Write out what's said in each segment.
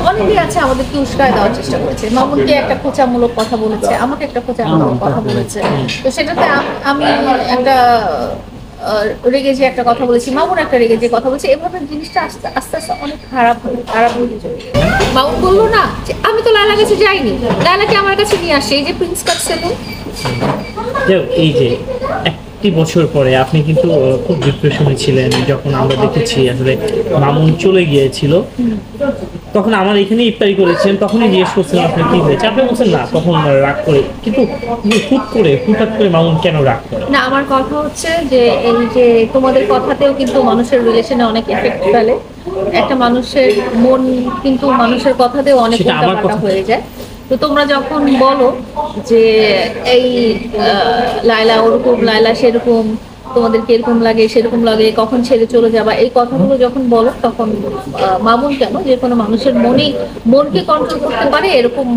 অনেকেই আছে আমাদেরকে উস্কায় দেওয়ার চেষ্টা করেছে। মামুনকে একটা খোঁচামূলক কথা বলেছে, আমাকে একটা খোঁচামূলক কথা বলেছে। তো সেটাতে আমি একটা রেগে যে একটা কথা বলেছি, মামুন একটা রেগে যে কথা বলেছে, এভাবে জিনিসটা আস্তে আস্তে আস্তে অনেক খারাপ হয়ে চলে গেছে। মামুন বললো না যে আমি তো লায়লার কাছে যাইনি, লায়লাকে আমার কাছে নিয়ে আসে, এই যে প্রিন্স কাট সেলুন। এই যে একটি বছর পরে আপনি কিন্তু খুব ডিপ্রেশনে ছিলেন যখন আমরা দেখেছি আসলে মামুন চলে গিয়েছিল, তখন আমার এখানে ইফতারি করেছেন, তখনই জিজ্ঞেস করছিলাম আপনার কি হয়েছে, আপনি বলছেন না তখন রাগ করে, কিন্তু হুটহাট করে মামুন কেন রাগ করে? না, আমার কথা হচ্ছে যে এই যে তোমাদের কথাতেও কিন্তু মানুষের রিলেশনে অনেক এফেক্ট ফেলে। একটা মানুষের মন কিন্তু মানুষের কথাতেও অনেক উল্টাপাল্টা হয়ে যায়। তো তোমরা যখন বলো যে এই লায়লা ওরকম, লায়লা সেরকম, তোমাদেরকে এরকম লাগে সেরকম লাগে, কখন ছেড়ে চলে যাবা, এই কথাগুলো যখন বলো তখন মামুন কেন, যে কোনো মানুষের মনকে কন্ট্রোল করতে পারে এরকম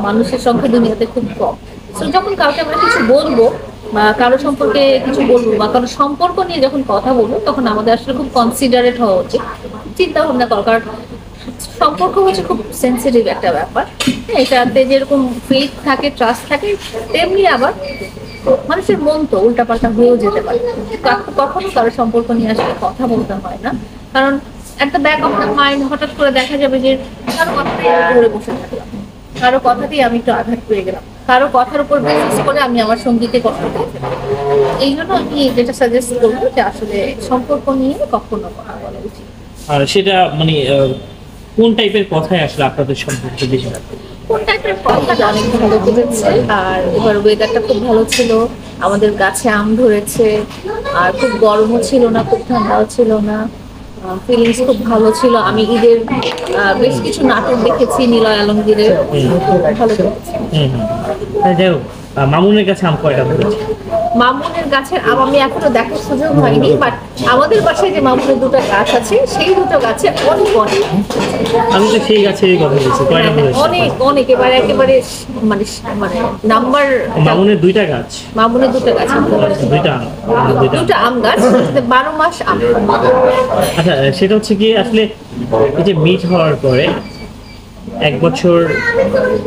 মানুষের সংখ্যা দুনিয়াতে খুব কম। তো যখন কাউকে আমরা কিছু বলবো বা কারো সম্পর্কে কিছু বলবো বা কারো সম্পর্ক নিয়ে যখন কথা বলবো, তখন আমাদের আসলে খুব কনসিডারেট হওয়া উচিত, চিন্তা ভাবনা করা। কারণ সম্পর্ক হচ্ছে খুব সেন্সিটিভ একটা ব্যাপার। এটাতে যেরকম ফেথ থাকে, ট্রাস্ট থাকে, তেমনি আবার মানুষের মন তো উল্টাপাল্টা হয়েও যেতে পারে। কখনো কারো সম্পর্ক নিয়ে আসলে কথা বলতে হয় না, কারণ একটা ব্যাক অফ দ্য মাইন্ড হঠাৎ করে দেখা যাবে যে কারো কথাতেই আমি ধরে বসে থাকলাম, কারো কথাতেই আমি একটু আঘাত পেয়ে গেলাম, কারো কথার উপর বেসিস করে আমি আমার সঙ্গীকে কষ্ট পেয়েছিলাম। এই জন্য আমি যেটা সাজেস্ট করবো যে আসলে সম্পর্ক নিয়ে কখনো কথা বলা উচিত। আর সেটা মানে কোন টাইপের কথাই আসলে আপনাদের সম্পর্কে বেশি লাগে? কোন টাইপের কথাটা অনেক ভালো বুঝেছে। আর এবার ওয়েদারটা খুব ভালো ছিল, আমাদের গাছে আম ধরেছে, আর খুব গরমও ছিল না, খুব ঠান্ডাও ছিল না, ফিলিংস খুব ভালো ছিল। আমি ঈদের বেশ কিছু নাটক দেখেছি নিলয় আলমগীরের, ভালো লেগেছে। যাই হোক, মামুনের কাছে আম কয়টা ধরেছে? মামুনের গাছের আম আমি এখনো দেখার সুযোগ হয়নি, বাট আমাদের বাসায় যে মামুনের দুটো গাছ আছে সেই দুটো গাছে অনেক অনেক, আমি তো সেই গাছেরই কথা বলছি, কয়টা ধরেছে? অনেক অনেক, একেবারে মানে মানে নাম্বার। মামুনের দুইটা গাছ? মামুনের দুটো গাছ, দুটো আম গাছ, 12 মাস আম। আচ্ছা, সেটা হচ্ছে কি আসলে এই যে মিট হওয়ার পরে এক বছর,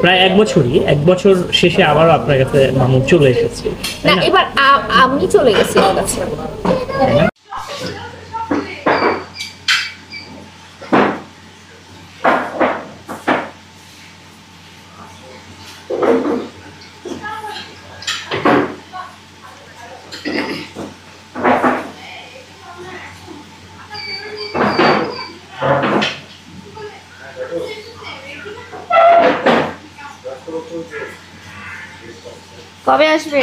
প্রায় এক বছর শেষে আবারও আপনার কাছে মামুন চলে এসেছে, না এবার আমি চলে গেছি ওর কাছে। কবে আসবে?